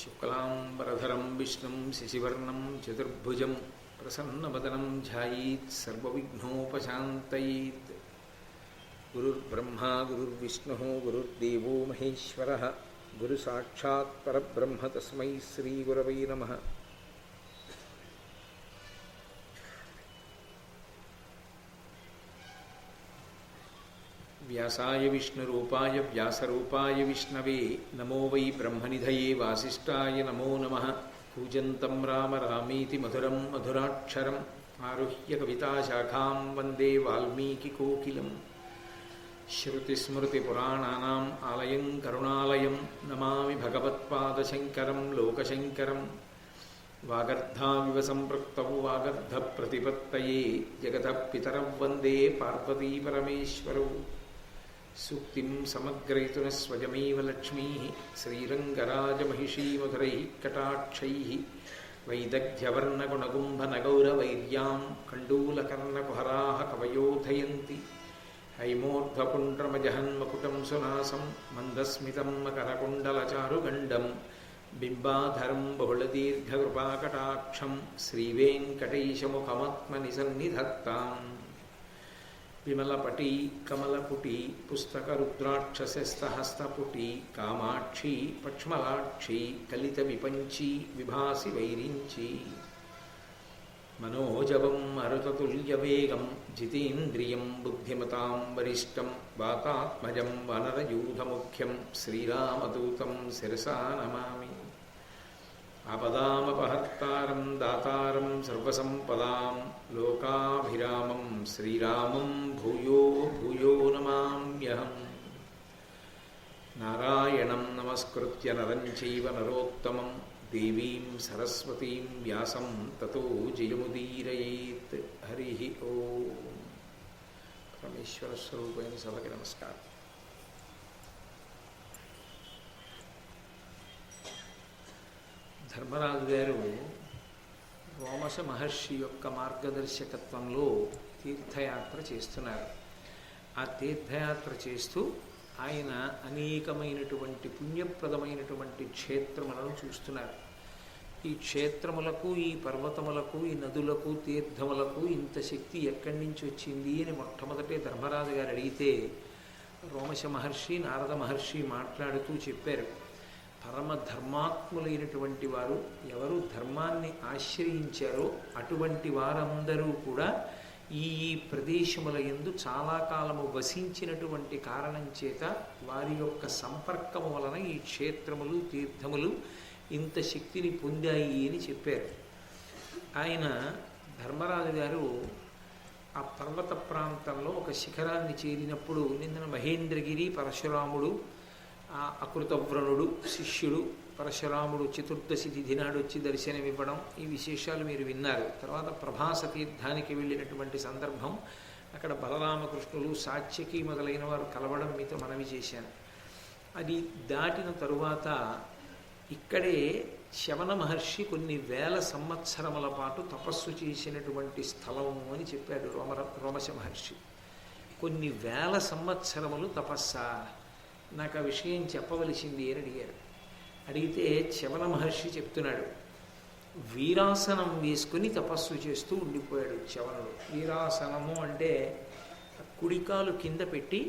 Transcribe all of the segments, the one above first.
శుక్లాంబరధరం విష్ణుం శశివర్ణం చతుర్భుజం ప్రసన్నవదనం ధ్యాయేత్ సర్వవిఘ్నోపశాంతయేత్. గురుర్బ్రహ్మా గురుర్విష్ణుః గురుర్దేవో మహేశ్వరః గురుసాక్షాత్ పరబ్రహ్మ తస్మై శ్రీగురవై నమః. వ్యాసాయ విష్ణురూపాయ వ్యాసరూపాయ విష్ణవే నమో వై బ్రహ్మనిధయే వాసిష్ఠాయ నమో నమః. కూజంతం రామ రామీతి మధురం మధురాక్షరం ఆరుహ్య కవితాశాఖాం వందే వాల్మీకికోకిలం. శ్రుతిస్మృతిపురాణానాం ఆలయం కరుణాలయం నమామి భగవత్పాదశంకరం లోకశంకరం. వాగర్ధావివ సంపృక్తౌ వాగర్ధప్రతిపత్తయే జగతః పితరౌ వందే పార్వతీపరమేశ్వరౌ. సూక్తిం సమగ్రయతున స్వయమేవ లక్ష్మీ శ్రీరంగరాజమహిషీమధురైః కటాక్షైః వైదగ్ధ్యవర్ణగుణగుంభనగౌరవైర్యాం కండూలకర్ణకుహరాः కవయోధయంతి. హైమోర్ధ్వపుండ్రమజహన్మకుటం సునాసం మందస్మితం మకరకుండలచారుగండం బింబాధరం బహుళదీర్ఘకృపాకటాక్షం శ్రీవేంకటేశముఖమాత్మని సన్నిధత్తాం. విమలపటీ కమలపుటీ పుస్తకరుద్రాక్షసస్తహస్తపుటీ కామాక్షీ పక్ష్మలాక్షీ కలిత విపంచీ విభాసి వైరించీ. మనోజవం మరుతతుల్యవేగం జితేంద్రియం బుద్ధిమతాం వరిష్టం వాతాత్మజం వనరయూధముఖ్యం శ్రీరామదూతం శిరసా నమామి. ఆపదామపహర్తారం దాతారం సర్వసంపదాం లోకాభిరామం శ్రీరామం భూయో భూయో నమామ్యహం. నారాయణం నమస్కృత్య నరం చైవ నరోత్తమం దేవీం సరస్వతీం వ్యాసం తతో జయముదీరయేత్. హరి ఓం. పరమేశ్వర స్వరూపైన సభకి నమస్కారం. ధర్మరాజు గారు రోమశ మహర్షి యొక్క మార్గదర్శకత్వంలో తీర్థయాత్ర చేస్తున్నారు. ఆ తీర్థయాత్ర చేస్తూ ఆయన అనేకమైనటువంటి పుణ్యప్రదమైనటువంటి క్షేత్రములను చూస్తున్నారు. ఈ క్షేత్రములకు, ఈ పర్వతములకు, ఈ నదులకు, తీర్థములకు ఇంత శక్తి ఎక్కడి నుంచి వచ్చింది అని మొట్టమొదటే ధర్మరాజు గారు అడిగితే రోమశ మహర్షి నారద మహర్షి మాట్లాడుతూ చెప్పారు. పరమ ధర్మాత్ములైనటువంటి వారు ఎవరు ధర్మాన్ని ఆశ్రయించారో అటువంటి వారందరూ కూడా ఈ ప్రదేశముల యందు చాలా కాలము వసించినటువంటి కారణం చేత వారి యొక్క సంపర్కము వలన ఈ క్షేత్రములు తీర్థములు ఇంత శక్తిని పొందాయి అని చెప్పారు. ఆయన ధర్మరాజు గారు ఆ పర్వత ప్రాంతంలో ఒక శిఖరాన్ని చేరినప్పుడు నిన్న మహేంద్రగిరి పరశురాముడు, ఆ అకృతవ్రణుడు శిష్యుడు పరశురాముడు చతుర్దశి తిథి నాడు వచ్చి దర్శనమివ్వడం, ఈ విశేషాలు మీరు విన్నారు. తర్వాత ప్రభాస తీర్థానికి వెళ్ళినటువంటి సందర్భం, అక్కడ బలరామకృష్ణులు సాత్యకి మొదలైన వారు కలవడం మీతో మనవి చేశాను. అది దాటిన తరువాత ఇక్కడే శవన మహర్షి కొన్ని వేల సంవత్సరముల పాటు తపస్సు చేసినటువంటి స్థలము అని చెప్పాడు రోమశ మహర్షి. కొన్ని వేల సంవత్సరములు తపస్సా? నాకు ఆ విషయం చెప్పవలసింది అని అడిగారు. అడిగితే శవన మహర్షి చెప్తున్నాడు, వీరాసనం వేసుకుని తపస్సు చేస్తూ ఉండిపోయాడు శవనుడు. వీరాసనము అంటే కుడికాలు కింద పెట్టి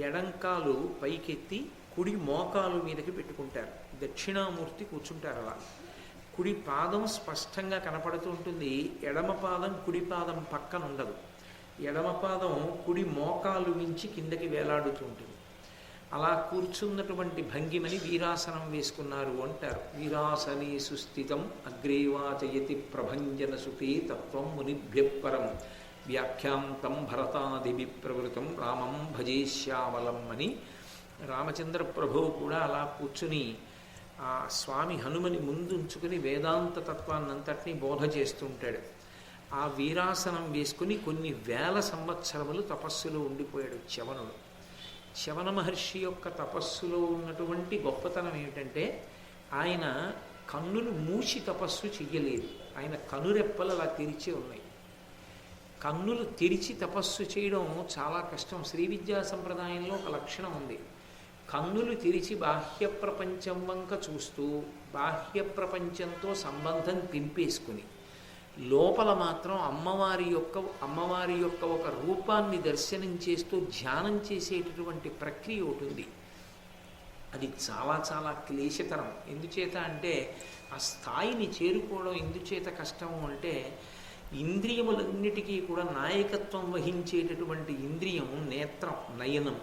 ఎడంకాలు పైకెత్తి కుడి మోకాలు మీదకి పెట్టుకుంటారు. దక్షిణామూర్తి కూర్చుంటారు అలా. కుడి పాదం స్పష్టంగా కనపడుతూ ఉంటుంది, ఎడమ పాదం కుడి పాదం పక్కన ఉండదు. ఎడమ పాదం కుడి మోకాలు మించి కిందకి వేలాడుతూ ఉంటుంది. అలా కూర్చున్నటువంటి భంగిమని వీరాసనం వేసుకున్నారు అంటారు. వీరాసనే సుస్థితం అగ్రేవాచయతి ప్రభంజన సుఖే తత్వం మునిభ్యపరం వ్యాఖ్యాంతం భరతాదిభి ప్రవృతం రామం భజే శ్యామలం అని రామచంద్ర ప్రభువు కూడా అలా కూర్చుని ఆ స్వామి హనుమని ముందుంచుకుని వేదాంత తత్వాన్నంతటినీ బోధ చేస్తుంటాడు. ఆ వీరాసనం వేసుకుని కొన్ని వేల సంవత్సరములు తపస్సులో ఉండిపోయాడు శవనుడు. శవన మహర్షి యొక్క తపస్సులో ఉన్నటువంటి గొప్పతనం ఏమిటంటే ఆయన కన్నులు మూసి తపస్సు చెయ్యలేదు. ఆయన కనురెప్పలు అలా తెరిచి ఉన్నాయి. కన్నులు తెరిచి తపస్సు చేయడం చాలా కష్టం. శ్రీ విద్యా సంప్రదాయంలో ఒక లక్షణం ఉంది, కన్నులు తెరిచి బాహ్య ప్రపంచం వంక చూస్తూ బాహ్య ప్రపంచంతో సంబంధం తెంపేసుకుని లోపల మాత్రం అమ్మవారి యొక్క ఒక రూపాన్ని దర్శనం చేస్తూ ధ్యానం చేసేటటువంటి ప్రక్రియ ఒకటి ఉంది. అది చాలా చాలా క్లేశతరం. ఎందుచేత అంటే ఆ స్థాయిని చేరుకోవడం ఎందుచేత కష్టము అంటే ఇంద్రియములన్నిటికీ కూడా నాయకత్వం వహించేటటువంటి ఇంద్రియం నేత్రం, నయనం.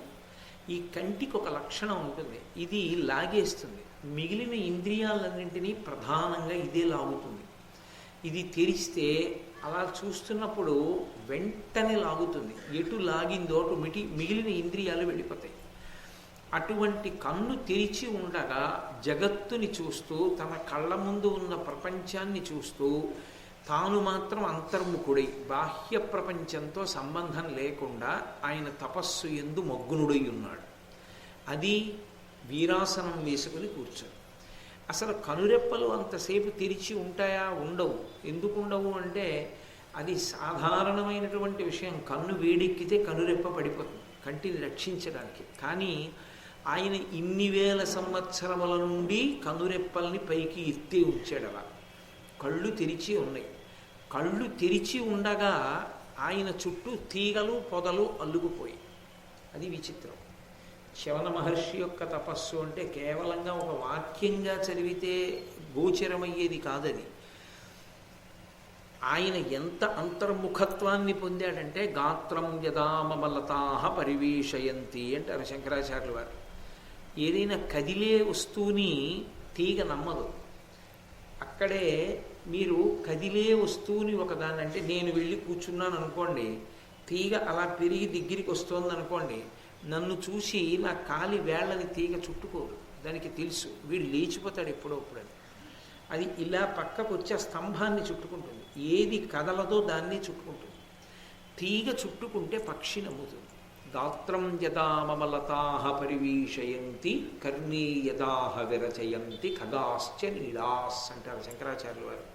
ఈ కంటికి ఒక లక్షణం ఉంటుంది, ఇది లాగేస్తుంది. మిగిలిన ఇంద్రియాలన్నింటినీ ప్రధానంగా ఇదే లాగుతుంది. ఇది తెరిస్తే అలా చూస్తున్నప్పుడు వెంటనే లాగుతుంది. ఎటు లాగిందో అటు మిగిలిన ఇంద్రియాలు వెళ్ళిపోతాయి. అటువంటి కన్ను తెరిచి ఉండగా జగత్తుని చూస్తూ తన కళ్ళ ముందు ఉన్న ప్రపంచాన్ని చూస్తూ తాను మాత్రం అంతర్ముఖుడై బాహ్య ప్రపంచంతో సంబంధం లేకుండా ఆయన తపస్సు యందు మగ్నుడై ఉన్నాడు. అది వీరాసనం వేసుకుని కూర్చొని. అసలు కనురెప్పలు అంతసేపు తెరిచి ఉంటాయా? ఉండవు. ఎందుకు ఉండవు అంటే అది సాధారణమైనటువంటి విషయం. కన్ను వేడెక్కితే కనురెప్ప పడిపోతుంది కంటిని రక్షించడానికి. కానీ ఆయన ఇన్ని వేల సంవత్సరముల నుండి కనురెప్పల్ని పైకి ఎత్తి ఉంచాడు. అలా కళ్ళు తెరిచి ఉన్నాయి. కళ్ళు తెరిచి ఉండగా ఆయన చుట్టూ తీగలు పొదలు అల్లుకుపోయి. అది విచిత్రం. శవన మహర్షి యొక్క తపస్సు అంటే కేవలంగా ఒక వాక్యంగా చదివితే గోచరమయ్యేది కాదది. ఆయన ఎంత అంతర్ముఖత్వాన్ని పొందాడంటే గాత్రం యదామలతాహ పరివేషయంతి అంటారు శంకరాచార్యుల వారు. ఏదైనా కదిలే వస్తువుని తీగ నమ్మదు. అక్కడే మీరు కదిలే వస్తువుని ఒకదాన్ని, అంటే నేను వెళ్ళి కూర్చున్నాను అనుకోండి, తీగ అలా పెరిగి దగ్గరికి వస్తుంది అనుకోండి, నన్ను చూసి నా కాలి వేళ్ళని తీగ చుట్టుకోదు. దానికి తెలుసు వీడు లేచిపోతాడు ఎప్పుడోప్పుడని. అది ఇలా పక్కకు వచ్చే స్తంభాన్ని చుట్టుకుంటుంది. ఏది కదలదో దాన్ని చుట్టుకుంటుంది. తీగ చుట్టుకుంటే పక్షి నమ్ముతుంది. గాత్రం యదామలతాహ పరివీషయంతి కర్ణీ యదాహ విరచయంతి ఖగాశ్చ నీలాస్ అంటారు శంకరాచార్యుల వారు.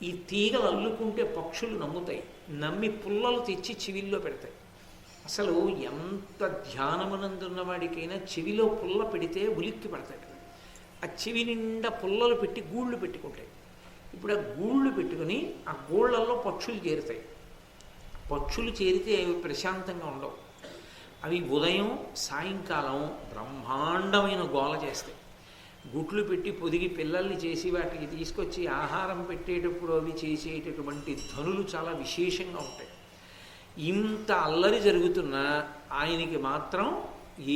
ఈ తీగలు అల్లుకుంటే పక్షులు నమ్ముతాయి. నమ్మి పుల్లలు తెచ్చి చెవిల్లో పెడతాయి. అసలు ఎంత ధ్యానమునందున్నవాడికైనా చెవిలో పుల్ల పెడితే ఉలిక్కి పడతాడు. ఆ చెవి నిండా పుల్లలు పెట్టి గూళ్ళు పెట్టుకుంటాయి. ఇప్పుడు ఆ గూళ్ళు పెట్టుకుని ఆ గూళ్ళల్లో పక్షులు చేరుతాయి. పక్షులు చేరితే అవి ప్రశాంతంగా ఉండవు. అవి ఉదయం సాయంకాలం బ్రహ్మాండమైన గోల చేస్తాయి. గుట్లు పెట్టి పొదిగి పిల్లల్ని చేసి వాటికి తీసుకొచ్చి ఆహారం పెట్టేటప్పుడు అవి చేసేటటువంటి ధ్వనులు చాలా విశేషంగా ఉంటాయి. ఇంత అల్లరి జరుగుతున్నా ఆయనకి మాత్రం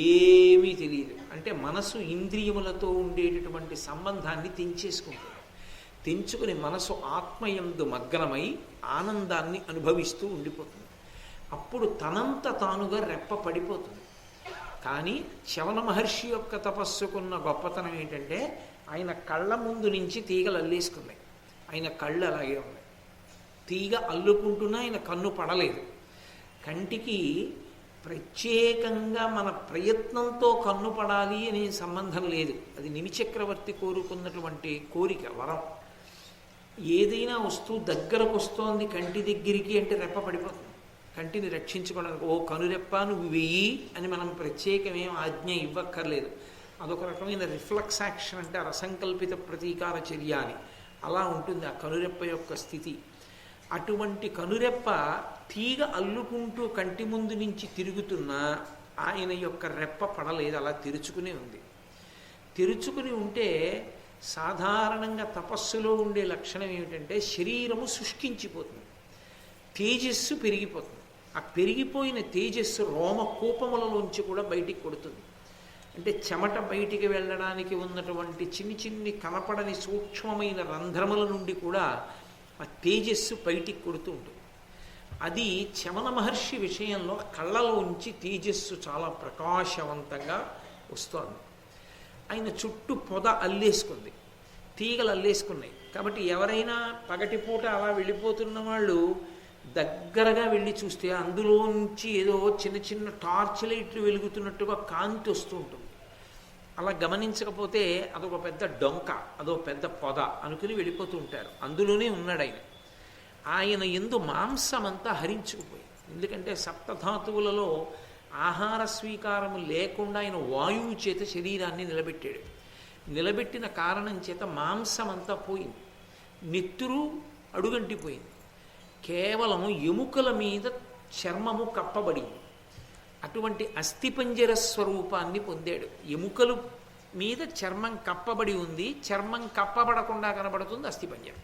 ఏమీ తెలియదు. అంటే మనసు ఇంద్రియములతో ఉండేటటువంటి సంబంధాన్ని తెంచేసుకుంటుంది. తెంచుకుని మనసు ఆత్మయందు మగ్నమై ఆనందాన్ని అనుభవిస్తూ ఉండిపోతుంది. అప్పుడు తనంత తానుగా రెప్ప పడిపోతుంది. కానీ శవన మహర్షి యొక్క తపస్సుకున్న గొప్పతనం ఏంటంటే ఆయన కళ్ళ ముందు నుంచి తీగలు అల్లేసుకున్నాయి. ఆయన కళ్ళు అలాగే ఉన్నాయి. తీగ అల్లుకుంటున్నా ఆయన కన్ను పడలేదు. కంటికి ప్రత్యేకంగా మన ప్రయత్నంతో కన్ను పడాలి అనే సంబంధం లేదు. అది నిమిచక్రవర్తి కోరుకున్నటువంటి కోరిక, వరం. ఏదైనా వస్తువు దగ్గరకు వస్తోంది కంటి దగ్గరికి అంటే రెప్ప పడిపోతుంది. కంటిని రక్షించుకోవడానికి ఓ కనురెప్ప నువ్వు వెయ్యి అని మనం ప్రత్యేకమేం ఆజ్ఞ ఇవ్వక్కర్లేదు. అదొక రకమైన రిఫ్లెక్స్ యాక్షన్, అంటే రసంకల్పిత ప్రతీకార చర్య అని. అలా ఉంటుంది ఆ కనురెప్ప యొక్క స్థితి. అటువంటి కనురెప్ప తీగ అల్లుకుంటూ కంటి ముందు నుంచి తిరుగుతున్నా ఆయన యొక్క రెప్ప పడలేదు, అలా తెరుచుకునే ఉంది. తెరుచుకుని ఉంటే సాధారణంగా తపస్సులో ఉండే లక్షణం ఏమిటంటే శరీరము శుష్కించిపోతుంది, తేజస్సు పెరిగిపోతుంది. ఆ పెరిగిపోయిన తేజస్సు రోమ కూపములలోంచి కూడా బయటికి కొడుతుంది. అంటే చెమట బయటికి వెళ్ళడానికి ఉన్నటువంటి చిన్ని చిన్ని కనపడని సూక్ష్మమైన రంధ్రముల నుండి కూడా ఆ తేజస్సు బయటికి కొడుతూ ఉంటుంది. అది శమన మహర్షి విషయంలో కళ్ళలోంచి తేజస్సు చాలా ప్రకాశవంతంగా వస్తోంది. ఆయన చుట్టూ పొద అల్లేసుకుంది, తీగలు అల్లేసుకున్నాయి. కాబట్టి ఎవరైనా పగటిపూట అలా వెళ్ళిపోతున్న వాళ్ళు దగ్గరగా వెళ్ళి చూస్తే అందులోంచి ఏదో చిన్న చిన్న టార్చ్ లైట్లు వెలుగుతున్నట్టుగా కాంతి వస్తూ ఉంటుంది. అలా గమనించకపోతే అదొక పెద్ద డొంక, అదో పెద్ద పొద అనుకుని వెళ్ళిపోతూ ఉంటారు. అందులోనే ఉన్నాడు ఆయన. ఆయన యందు మాంసమంతా హరించుకుపోయి, ఎందుకంటే సప్తధాతువులలో ఆహార స్వీకారము లేకుండా ఆయన వాయువు చేత శరీరాన్ని నిలబెట్టాడు. నిలబెట్టిన కారణం చేత మాంసం అంతా పోయింది, నెత్తురు అడుగంటిపోయింది, కేవలం ఎముకల మీద చర్మము కప్పబడింది. అటువంటి అస్థిపంజర స్వరూపాన్ని పొందాడు. ఎముకలు మీద చర్మం కప్పబడి ఉంది, చర్మం కప్పబడకుండా కనబడుతుంది అస్థిపంజరం.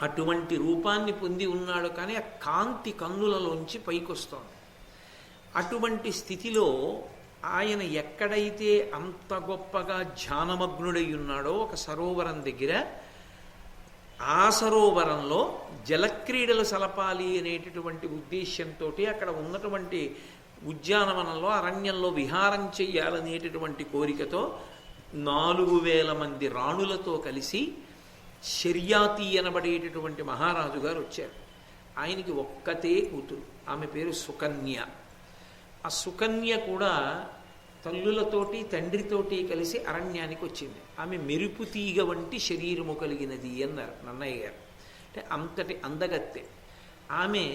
అటువంటి రూపాన్ని పొంది ఉన్నాడు. కానీ ఆ కాంతి కన్నులలోంచి పైకొస్తోంది. అటువంటి స్థితిలో ఆయన ఎక్కడైతే అంత గొప్పగా ధ్యానమగ్నుడై ఉన్నాడో ఒక సరోవరం దగ్గర, ఆ సరోవరంలో జలక్రీడలు సలపాలి అనేటటువంటి ఉద్దేశ్యంతో అక్కడ ఉన్నటువంటి ఉద్యానవనంలో అరణ్యంలో విహారం చెయ్యాలనేటటువంటి కోరికతో 4000 మంది రాణులతో కలిసి శర్యాతి అనబడేటటువంటి మహారాజు గారు వచ్చారు. ఆయనకి ఒక్కతే కూతురు, ఆమె పేరు సుకన్య. ఆ సుకన్య కూడా తల్లులతోటి తండ్రితోటి కలిసి అరణ్యానికి వచ్చింది. ఆమె మెరుపు తీగ వంటి శరీరము కలిగినది అన్నారు నన్నయ్య గారు. అంటే అంతటి అందగత్తె. ఆమె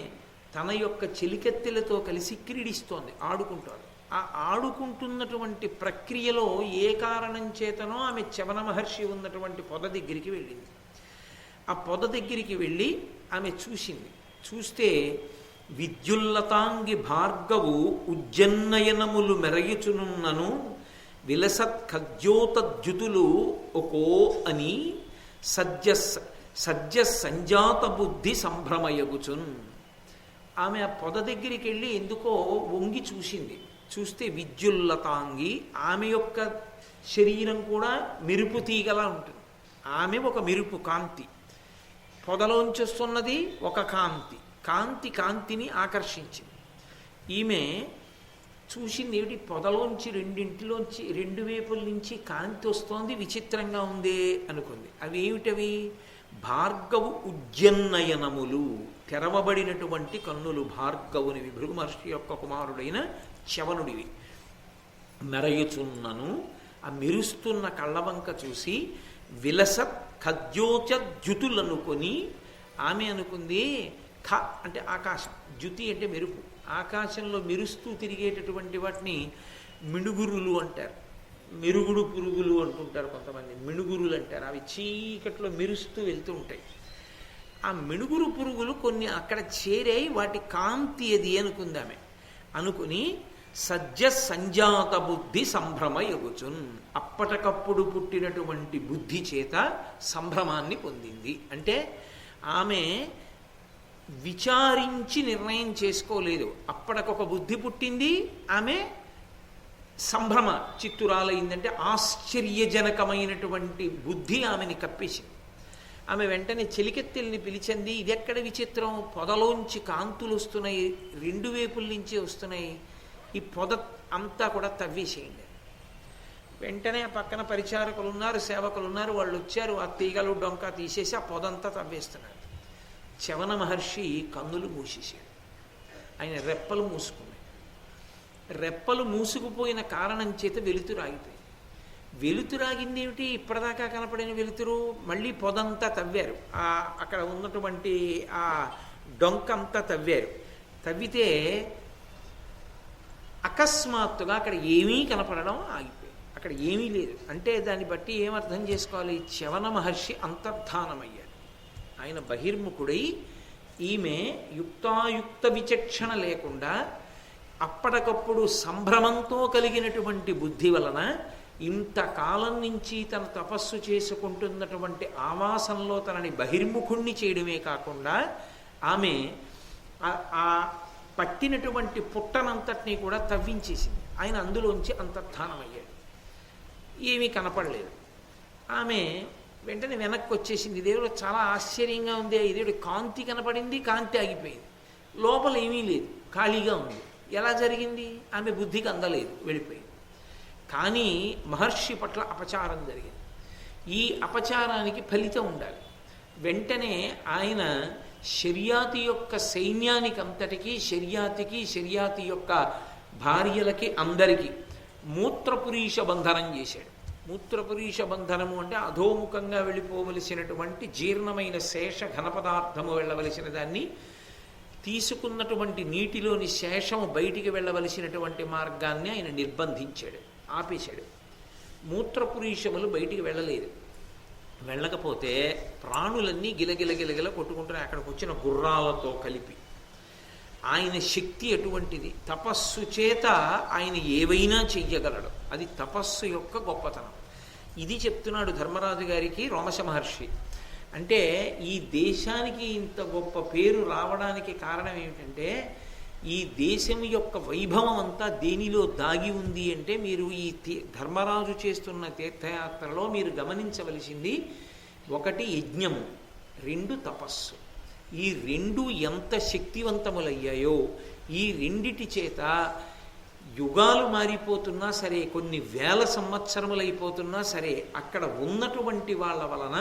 తన యొక్క చెలికత్తెలతో కలిసి క్రీడిస్తోంది, ఆడుకుంటోంది. ఆ ఆడుకుంటున్నటువంటి ప్రక్రియలో ఏ కారణం చేతనో ఆమె చవన మహర్షి ఉన్నటువంటి పొద దగ్గరికి వెళ్ళింది. ఆ పొద దగ్గరికి వెళ్ళి ఆమె చూసింది. చూస్తే విద్యుల్లతాంగి భార్గవు ఉజ్జన్నయనములు మెరయుచునున్నను విలసత్ ఖద్యోతద్యుతులు ఒకో అని సజ్జ సంజాత బుద్ధి సంభ్రమయగుచున్. ఆమె ఆ పొద దగ్గరికి వెళ్ళి ఎందుకో వంగి చూసింది. చూస్తే విద్యుల్లతాంగి, ఆమె యొక్క శరీరం కూడా మెరుపు తీగలా ఉంటుంది. ఆమె ఒక మెరుపు కాంతి, పొదలోంచి వస్తున్నది ఒక కాంతి. కాంతిని ఆకర్షించింది. ఈమె చూసింది ఏమిటి, పొదలోంచి రెండింటిలోంచి 2 వైపుల నుంచి కాంతి వస్తోంది, విచిత్రంగా ఉందే అనుకుంది. అవి ఏమిటవి? భార్గవు ఉజ్జన్నయనములు, తెరవబడినటువంటి కన్నులు భార్గవునివి, భృగు మహర్షి యొక్క కుమారుడైన చవనుడివి. మెరయుచున్నను, ఆ మెరుస్తున్న కళ్ళవంక చూసి విలసత్ ఖద్యోచ ద్యుతులనుకొని ఆమె అనుకుంది. ఖ అంటే ఆకాశం, ద్యుతి అంటే మెరుపు. ఆకాశంలో మెరుస్తూ తిరిగేటటువంటి వాటిని మిణుగురులు అంటారు. మెరుగుడు పురుగులు అంటుంటారు కొంతమంది, మిణుగురులు అంటారు. అవి చీకట్లో మెరుస్తూ వెళ్తూ ఉంటాయి. ఆ మిణుగురు పురుగులు కొన్ని అక్కడ చేరాయి, వాటి కాంతి అది అనుకుంది ఆమె. అనుకుని సజ్జ సంజాత బుద్ధి సంభ్రమ యగుచున్, అప్పటికప్పుడు పుట్టినటువంటి బుద్ధి చేత సంభ్రమాన్ని పొందింది. అంటే ఆమె విచారించి నిర్ణయం చేసుకోలేదు. అప్పటికొక బుద్ధి పుట్టింది, ఆమె సంభ్రమ చిత్తురాలైందంటే ఆశ్చర్యజనకమైనటువంటి బుద్ధి ఆమెని కప్పేసింది. ఆమె వెంటనే చెలికెత్తెల్ని పిలిచింది. ఇది ఎక్కడ విచిత్రం, పొదలోంచి కాంతులు వస్తున్నాయి, 2 వైపుల నుంచి వస్తున్నాయి, ఈ పొద అంతా కూడా తవ్వేసేయండి. వెంటనే ఆ పక్కన పరిచారకులు ఉన్నారు, సేవకులు ఉన్నారు, వాళ్ళు వచ్చారు. ఆ తీగలు డొంక తీసేసి ఆ పొదంతా తవ్వేస్తున్నారు. చవన మహర్షి కన్నులు మూసేశాడు. ఆయన రెప్పలు మూసుకున్నాయి. రెప్పలు మూసుకుపోయిన కారణం చేత వెలుతురు ఆగిపోయింది. వెలుతురాగింది ఏమిటి? ఇప్పటిదాకా కనపడిన వెలుతురు. మళ్ళీ పొదంతా తవ్వారు, అక్కడ ఉన్నటువంటి ఆ డొంకంతా తవ్వారు. తవ్వితే అకస్మాత్తుగా అక్కడ ఏమీ కనపడడం ఆగిపోయింది. అక్కడ ఏమీ లేదు. అంటే దాన్ని బట్టి ఏమర్థం చేసుకోవాలి? చవన మహర్షి అంతర్ధానమయ్యాడు. ఆయన బహిర్ముఖుడై ఈమె యుక్తాయుక్త విచక్షణ లేకుండా అప్పటికప్పుడు సంభ్రమంతో కలిగినటువంటి బుద్ధి వలన ఇంతకాలం నుంచి తన తపస్సు చేసుకుంటున్నటువంటి ఆవాసంలో తనని బహిర్ముఖుణ్ణి చేయడమే కాకుండా ఆమె ఆ పట్టినటువంటి పుట్టనంతటినీ కూడా తవ్వించేసింది. ఆయన అందులోంచి అంతర్ధానమయ్యాడు. ఏమీ కనపడలేదు. ఆమె వెంటనే వెనక్కి వచ్చేసింది. దేవుడు చాలా ఆశ్చర్యంగా ఉంది. దేవుడు కాంతి కనపడింది, కాంతి ఆగిపోయింది. లోపల ఏమీ లేదు, ఖాళీగా ఉంది. ఎలా జరిగింది? ఆమె బుద్ధికి అందలేదు, వెళ్ళిపోయింది. కానీ మహర్షి పట్ల అపచారం జరిగింది. ఈ అపచారానికి ఫలితం ఉండాలి. వెంటనే ఆయన శర్యాతి యొక్క సైన్యానికి అంతటికీ, శర్యాతి యొక్క భార్యలకి అందరికీ మూత్రపురీష బంధనం చేశాడు. మూత్రపురీష బంధనము అంటే అధోముఖంగా వెళ్ళిపోవలసినటువంటి జీర్ణమైన శేష ఘన పదార్థము వెళ్ళవలసిన దాన్ని తీసుకున్నటువంటి నీటిలోని శేషము బయటికి వెళ్ళవలసినటువంటి మార్గాన్ని ఆయన నిర్బంధించాడు, ఆపేశాడు. మూత్రపురీషములు బయటికి వెళ్ళలేదు. వెళ్ళకపోతే ప్రాణులన్నీ గిలగిల కొట్టుకుంటున్నాయి అక్కడికి వచ్చిన గుర్రాలతో కలిపి. ఆయన శక్తి అటువంటిది. తపస్సు చేత ఆయన ఏవైనా చెయ్యగలడు. అది తపస్సు యొక్క గొప్పతనం. ఇది చెప్తున్నాడు ధర్మరాజు గారికి రోమశ మహర్షి. అంటే ఈ దేశానికి ఇంత గొప్ప పేరు రావడానికి కారణం ఏమిటంటే ఈ దేశం యొక్క వైభవం అంతా దేనిలో దాగి ఉంది అంటే మీరు ఈ ధర్మరాజు చేస్తున్న తీర్థయాత్రలో మీరు గమనించవలసింది, ఒకటి యజ్ఞము, రెండు తపస్సు. ఈ రెండు ఎంత శక్తివంతములయ్యాయో, ఈ రెండిటి చేత యుగాలు మారిపోతున్నా సరే, కొన్ని వేల సంవత్సరములైపోతున్నా సరే, అక్కడ ఉన్నటువంటి వాళ్ళ వలన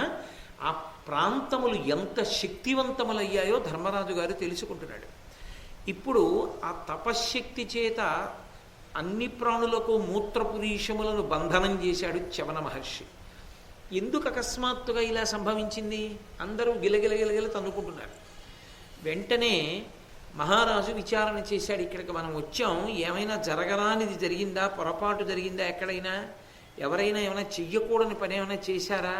ఆ ప్రాంతములు ఎంత శక్తివంతములయ్యాయో ధర్మరాజు గారు తెలుసుకుంటున్నాడు. ఇప్పుడు ఆ తపశ్శక్తి చేత అన్ని ప్రాణులకు మూత్రపురీషములను బంధనం చేశాడు చ్యవన మహర్షి. ఎందుకు అకస్మాత్తుగా ఇలా సంభవించింది? అందరూ గిలగిల తన్నుకుంటున్నారు. వెంటనే మహారాజు విచారణ చేశాడు. ఇక్కడికి మనం వచ్చాం, ఏమైనా జరగరానిది జరిగిందా, పొరపాటు జరిగిందా, ఎక్కడైనా ఎవరైనా ఏమైనా చెయ్యకూడని పని ఏమైనా చేశారా,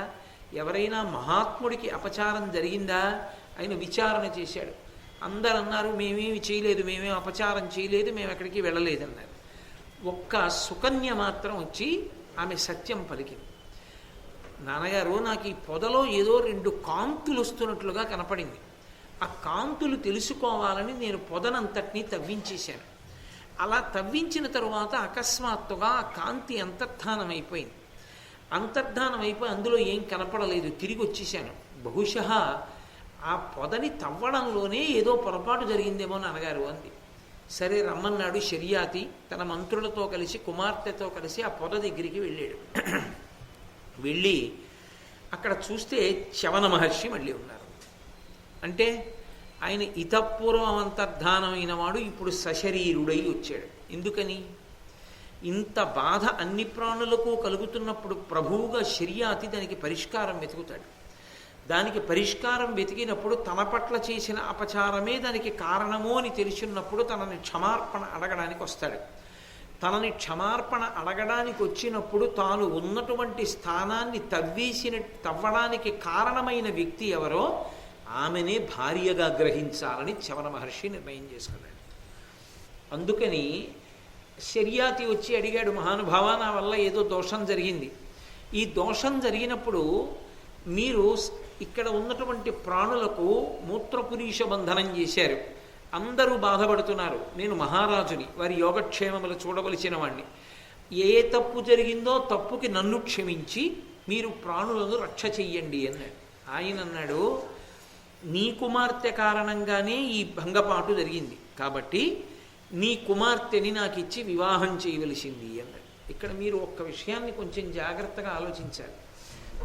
ఎవరైనా మహాత్ముడికి అపచారం జరిగిందా ఆయన విచారణ చేశాడు. అందరు అన్నారు, మేమేమి చేయలేదు, మేమేం అపచారం చేయలేదు, మేము ఎక్కడికి వెళ్ళలేదన్నారు. ఒక్క సుకన్య మాత్రం వచ్చి ఆమె సత్యం పలికింది. నాన్నగారు, నాకు ఈ పొదలో ఏదో రెండు కాంతులు వస్తున్నట్లుగా కనపడింది. ఆ కాంతులు తెలుసుకోవాలని నేను పొదనంతటినీ తవ్వించేశాను. అలా తవ్వించిన తరువాత అకస్మాత్తుగా ఆ కాంతి అంతర్ధానమైపోయింది. అంతర్ధానమైపోయి అందులో ఏం కనపడలేదు. తిరిగి వచ్చేసాను. బహుశः ఆ పొదని తవ్వడంలోనే ఏదో పొరపాటు జరిగిందేమో నాన్నగారు అంది. సరే రమ్మన్నాడు. శర్యాతి తన మంత్రులతో కలిసి, కుమార్తెతో కలిసి ఆ పొద దగ్గరికి వెళ్ళాడు. వెళ్ళి అక్కడ చూస్తే చ్యవన మహర్షి మళ్ళీ ఉన్నారు. అంటే ఆయన ఇతపూర్వం అంతర్ధానమైన వాడు ఇప్పుడు సశరీరుడై వచ్చాడు. ఎందుకని? ఇంత బాధ అన్ని ప్రాణులకు కలుగుతున్నప్పుడు ప్రభువుగా శర్యాతి దానికి పరిష్కారం వెతుకుతాడు. దానికి పరిష్కారం వెతికినప్పుడు తన పట్ల చేసిన అపచారమే దానికి కారణము అని తెలిసినప్పుడు తనని క్షమార్పణ అడగడానికి వస్తాడు. తనని క్షమార్పణ అడగడానికి వచ్చినప్పుడు తాను ఉన్నటువంటి స్థానాన్ని తవ్వడానికి కారణమైన వ్యక్తి ఎవరో ఆమెనే భార్యగా గ్రహించాలని చ్యవన మహర్షి నిర్ణయం చేసుకున్నాడు. అందుకని శర్యాతి వచ్చి అడిగాడు, మహానుభావ, నా వల్ల ఏదో దోషం జరిగింది. ఈ దోషం జరిగినప్పుడు మీరు ఇక్కడ ఉన్నటువంటి ప్రాణులకు మూత్రపురీష బంధనం చేశారు. అందరూ బాధపడుతున్నారు. నేను మహారాజుని, వారి యోగక్షేమములు చూడవలసిన వాణ్ణి. ఏ తప్పు జరిగిందో తప్పుకి నన్ను క్షమించి మీరు ప్రాణులను రక్ష చెయ్యండి అన్నాడు. ఆయన అన్నాడు, నీ కుమార్తె కారణంగానే ఈ భంగపాటు జరిగింది, కాబట్టి నీ కుమార్తెని నాకు ఇచ్చి వివాహం చేయవలసింది అన్నాడు. ఇక్కడ మీరు ఒక్క విషయాన్ని కొంచెం జాగ్రత్తగా ఆలోచించాలి.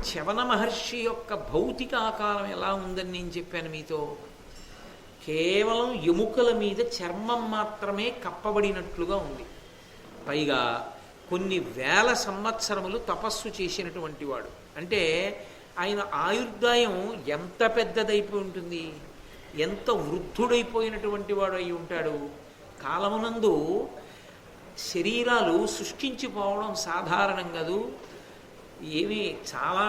చ్యవన మహర్షి యొక్క భౌతిక ఆకారం ఎలా ఉందని నేను చెప్పాను మీతో. కేవలం ఎముకల మీద చర్మం మాత్రమే కప్పబడినట్లుగా ఉంది. పైగా కొన్ని వేల సంవత్సరములు తపస్సు చేసినటువంటి వాడు. అంటే ఆయన ఆయుర్దాయం ఎంత పెద్దదైపోయి ఉంటుంది, ఎంత వృద్ధుడైపోయినటువంటి వాడు అయి ఉంటాడు. కాలమునందు శరీరాలు శుష్కించిపోవడం సాధారణం కాదు. ఏమి చాలా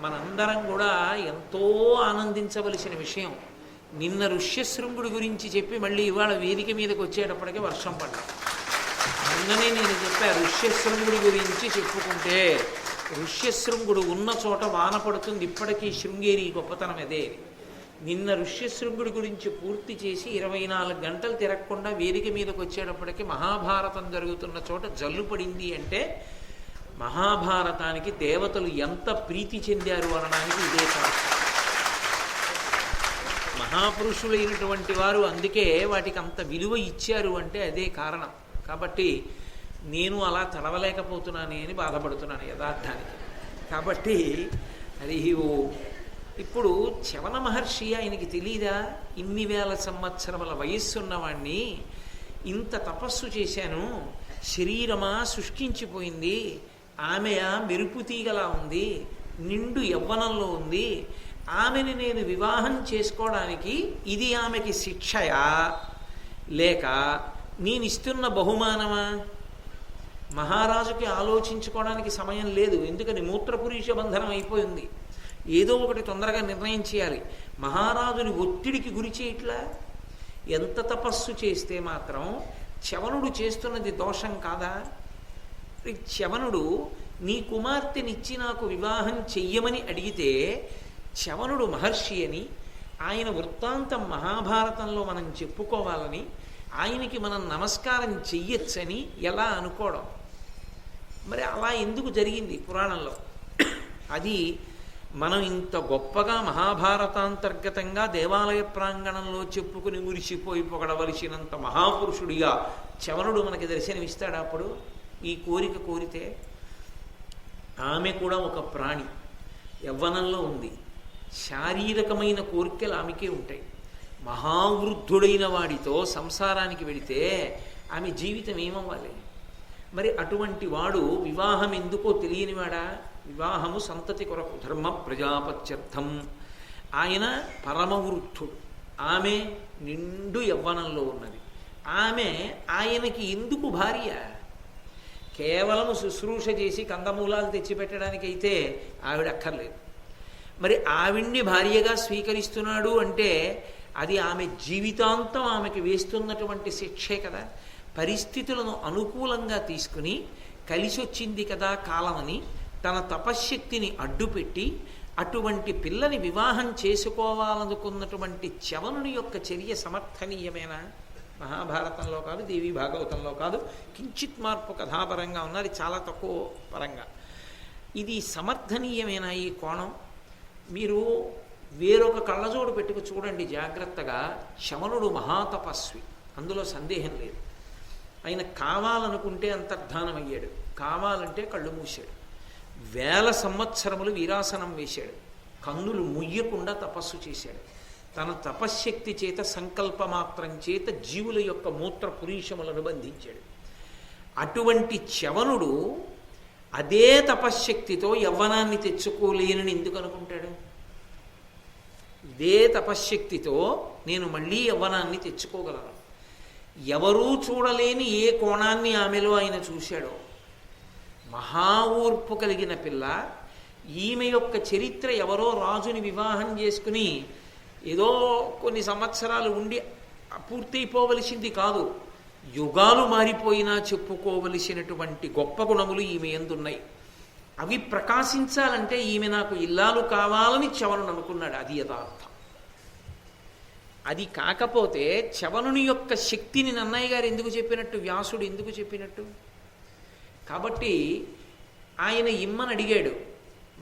మనందరం కూడా ఎంతో ఆనందించవలసిన విషయం. నిన్న ఋష్యశృంగుడి గురించి చెప్పి మళ్ళీ ఇవాళ వేదిక మీదకి వచ్చేటప్పటికే వర్షం పడ్డాం. నిన్ననే నేను చెప్పా, ఋష్యశృంగుడి గురించి చెప్పుకుంటే ఋష్యశృంగుడు ఉన్న చోట వాన పడుతుంది. ఇప్పటికీ శృంగేరి గొప్పతనం అదే. నిన్న ఋష్యశృంగుడి గురించి పూర్తి చేసి 24 గంటలు తిరగకుండా వేదిక మీదకి వచ్చేటప్పటికి మహాభారతం జరుగుతున్న చోట జల్లు పడింది. అంటే మహాభారతానికి దేవతలు ఎంత ప్రీతి చెందారు అనడానికి ఇదే కారణం. మహాపురుషులైనటువంటి వారు అందుకే వాటికి అంత విలువ ఇచ్చారు అంటే అదే కారణం. కాబట్టి నేను అలా తడవలేకపోతున్నానే అని బాధపడుతున్నాను యథార్థానికి. కాబట్టి అది ఇప్పుడు చ్యవన మహర్షి ఆయనకి తెలీదా, ఇన్ని వేల సంవత్సరముల వయస్సున్నవాణ్ణి ఇంత తపస్సు చేశాను, శరీరమా శుష్కించిపోయింది, ఆమె మెరుపు తీగలా ఉంది, నిండు యవ్వనంలో ఉంది, ఆమెని నేను వివాహం చేసుకోవడానికి ఇది ఆమెకి శిక్షయా లేక నేను ఇస్తున్న బహుమానమా? మహారాజుకి ఆలోచించుకోవడానికి సమయం లేదు. ఎందుకని మూత్రపురుష బంధనం అయిపోయింది. ఏదో ఒకటి తొందరగా నిర్ణయం చేయాలి. మహారాజుని ఒత్తిడికి గురి చేయట్లా. ఎంత తపస్సు చేస్తే మాత్రం చవనుడు చేస్తున్నది దోషం కాదా? చవనుడు నీ కుమార్తెనిచ్చి నాకు వివాహం చెయ్యమని అడిగితే చవనుడు మహర్షి అని, ఆయన వృత్తాంతం మహాభారతంలో మనం చెప్పుకోవాలని, ఆయనకి మనం నమస్కారం చెయ్యొచ్చని ఎలా అనుకోవడం? మరి అలా ఎందుకు జరిగింది పురాణంలో? అది మనం ఇంత గొప్పగా మహాభారతాంతర్గతంగా దేవాలయ ప్రాంగణంలో చెప్పుకుని మురిసిపోయి పొగడవలసినంత మహాపురుషుడిగా చవనుడు మనకి దర్శనమిస్తాడు. అప్పుడు ఈ కోరిక కోరితే ఆమె కూడా ఒక ప్రాణి, యవ్వనంలో ఉంది, శారీరకమైన కోరికలు ఆమెకే ఉంటాయి. మహావృద్ధుడైన వాడితో సంసారానికి వెడితే ఆమె జీవితం ఏమవ్వాలి? మరి అటువంటి వాడు వివాహం ఎందుకో తెలియనివాడా? వివాహము సంతతి కొరకు, ధర్మ ప్రజాపత్యర్థం. ఆయన పరమవృద్ధుడు, ఆమె నిండు యవ్వనంలో ఉన్నది. ఆమె ఆయనకి ఎందుకు భార్య? కేవలము శుశ్రూష చేసి కందమూలాలు తెచ్చిపెట్టడానికైతే ఆవిడ అక్కర్లేదు. మరి ఆవిడ్ని భార్యగా స్వీకరిస్తున్నాడు అంటే అది ఆమె జీవితాంతం ఆమెకి వేస్తున్నటువంటి శిక్షే కదా. పరిస్థితులను అనుకూలంగా తీసుకుని కలిసి వచ్చింది కదా కాలమని తన తపశ్శక్తిని అడ్డుపెట్టి అటువంటి పిల్లని వివాహం చేసుకోవాలనుకున్నటువంటి చవనుని యొక్క చర్య సమర్థనీయమేనా? మహాభారతంలో కాదు, దేవీ భాగవతంలో కాదు, కించిత్ మార్పు కథాపరంగా ఉన్నది, చాలా తక్కువ పరంగా. ఇది సమర్థనీయమేనా ఈ కోణం? మీరు వేరొక కళ్ళజోడు పెట్టుకు చూడండి జాగ్రత్తగా. చవనుడు మహాతపస్వి, అందులో సందేహం లేదు. ఆయన కావాలనుకుంటే అంతర్ధానం అయ్యాడు, కావాలంటే కళ్ళు మూశాడు. 1000 సంవత్సరములు వీరాసనం వేశాడు, కన్నులు ముయ్యకుండా తపస్సు చేశాడు. తన తపశ్శక్తి చేత, సంకల్పమాత్రం చేత జీవుల యొక్క మూత్ర పురీషములను బంధించాడు. అటువంటి చవనుడు అదే తపశ్శక్తితో యవ్వనాన్ని తెచ్చుకోలేనని ఎందుకు అనుకుంటాడు? ఇదే తపశ్శక్తితో నేను మళ్ళీ యవ్వనాన్ని తెచ్చుకోగలను. ఎవరూ చూడలేని ఏ కోణాన్ని ఆమెలో ఆయన చూశాడో. మహా ఊర్పు కలిగిన పిల్ల. ఈమె యొక్క చరిత్ర ఎవరో రాజుని వివాహం చేసుకుని ఏదో కొన్ని సంవత్సరాలు ఉండి పూర్తయిపోవలసింది కాదు. యుగాలు మారిపోయినా చెప్పుకోవలసినటువంటి గొప్ప గుణములు ఈమె యందున్నాయి. అవి ప్రకాశించాలంటే ఈమె నాకు ఇల్లాలు కావాలని చవనుడు అనుకున్నాడు. అది యథార్థం. అది కాకపోతే చవనుని యొక్క శక్తిని నన్నయ్య గారు ఎందుకు చెప్పినట్టు, వ్యాసుడు ఎందుకు చెప్పినట్టు? కాబట్టి ఆయన ఇమ్మని అడిగాడు.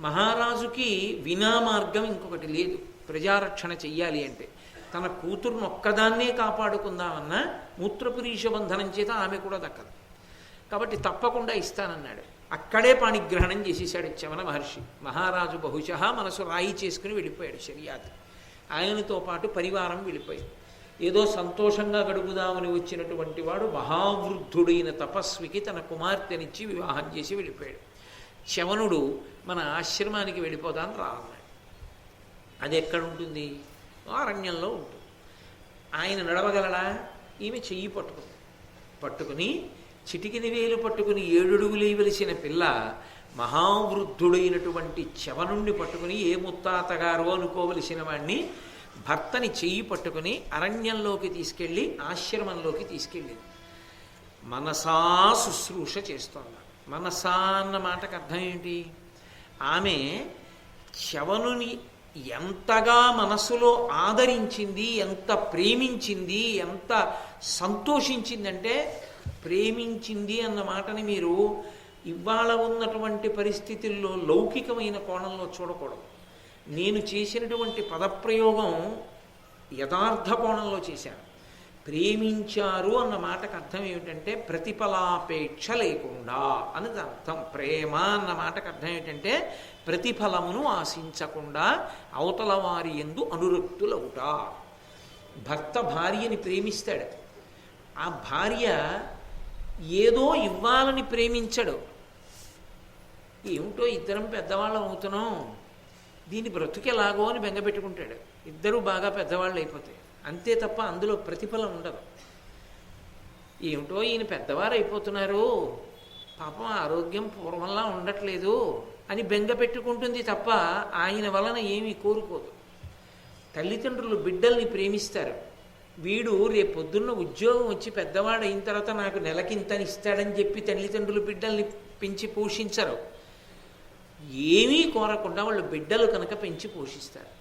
మహారాజుకి వినా మార్గం ఇంకొకటి లేదు. ప్రజారక్షణ చెయ్యాలి అంటే తన కూతురును ఒక్కదాన్నే కాపాడుకుందామన్నా మూత్రపురీష బంధనం చేత ఆమె కూడా దక్కదు. కాబట్టి తప్పకుండా ఇస్తానన్నాడు. అక్కడే పాణిగ్రహణం చేసేసాడు చవన మహర్షి. మహారాజు బహుశಃ మనసు రాయి చేసుకుని వెళ్ళిపోయాడు శర్యాతి. ఆయనతో పాటు పరివారం వెళ్ళిపోయాడు. ఏదో సంతోషంగా గడుపుదామని వచ్చినటువంటి వాడు మహావృద్ధుడైన తపస్వికి తన కుమార్తెనిచ్చి వివాహం చేసి వెళ్ళిపోయాడు. చవనుడు మన ఆశ్రమానికి వెళ్ళిపోదాన్ని రా అన్నాడు. అది ఎక్కడ ఉంటుంది? అరణ్యంలో ఉంటుంది. ఆయన నడవగలడా? ఈమె చెయ్యి పట్టుకుని చిటికిని వేలు పట్టుకుని 7 అడుగులు వేయవలసిన పిల్ల మహావృద్ధుడైనటువంటి చవనుణ్ణి పట్టుకుని ఏ ముత్తాతగారో అనుకోవలసిన వాణ్ణి భర్తని చెయ్యి పట్టుకుని అరణ్యంలోకి తీసుకెళ్ళి ఆశ్రమంలోకి తీసుకెళ్ళింది. మనసా శుశ్రూష చేస్తోంది. మనసా అన్న మాటకు అర్థం ఏంటి? ఆమె చవనుని ఎంతగా మనసులో ఆదరించింది, ఎంత ప్రేమించింది, ఎంత సంతోషించిందంటే, ప్రేమించింది అన్న మాటని మీరు ఇవాళ ఉన్నటువంటి పరిస్థితుల్లో లౌకికమైన కోణంలో చూడకూడదు. నేను చేసినటువంటి పదప్రయోగం యథార్థ కోణంలో చేశాను. ప్రేమించారు అన్న మాటకు అర్థం ఏమిటంటే ప్రతిఫలాపేక్ష లేకుండా అనేది అర్థం. ప్రేమ అన్న మాటకు అర్థం ఏమిటంటే ప్రతిఫలమును ఆశించకుండా అవతల వారి యందు అనురక్తులవుట. భర్త భార్యని ప్రేమిస్తాడు. ఆ భార్య ఏదో ఇవ్వాలని ప్రేమించడు. ఏమిటో ఇద్దరం పెద్దవాళ్ళం అవుతున్నాం, దీని బ్రతుకెలాగో అని బెంగపెట్టుకుంటాడు. ఇద్దరూ బాగా పెద్దవాళ్ళు అయిపోతాయి, అంతే తప్ప అందులో ప్రతిఫలం ఉండదు. ఏమిటో ఈయన పెద్దవారు అయిపోతున్నారు, పాపం ఆరోగ్యం పూర్వంలా ఉండట్లేదు అని బెంగ పెట్టుకుంటుంది తప్ప ఆయన వలన ఏమీ కోరుకోదు. తల్లిదండ్రులు బిడ్డల్ని ప్రేమిస్తారు. వీడు రేపొద్దున్న ఉద్యోగం వచ్చి పెద్దవాడు అయిన తర్వాత నాకు నెలకింతని ఇస్తాడని చెప్పి తల్లిదండ్రులు బిడ్డల్ని పెంచి పోషించరు. ఏమీ కోరకుండా వాళ్ళు బిడ్డలు కనుక పెంచి పోషిస్తారు.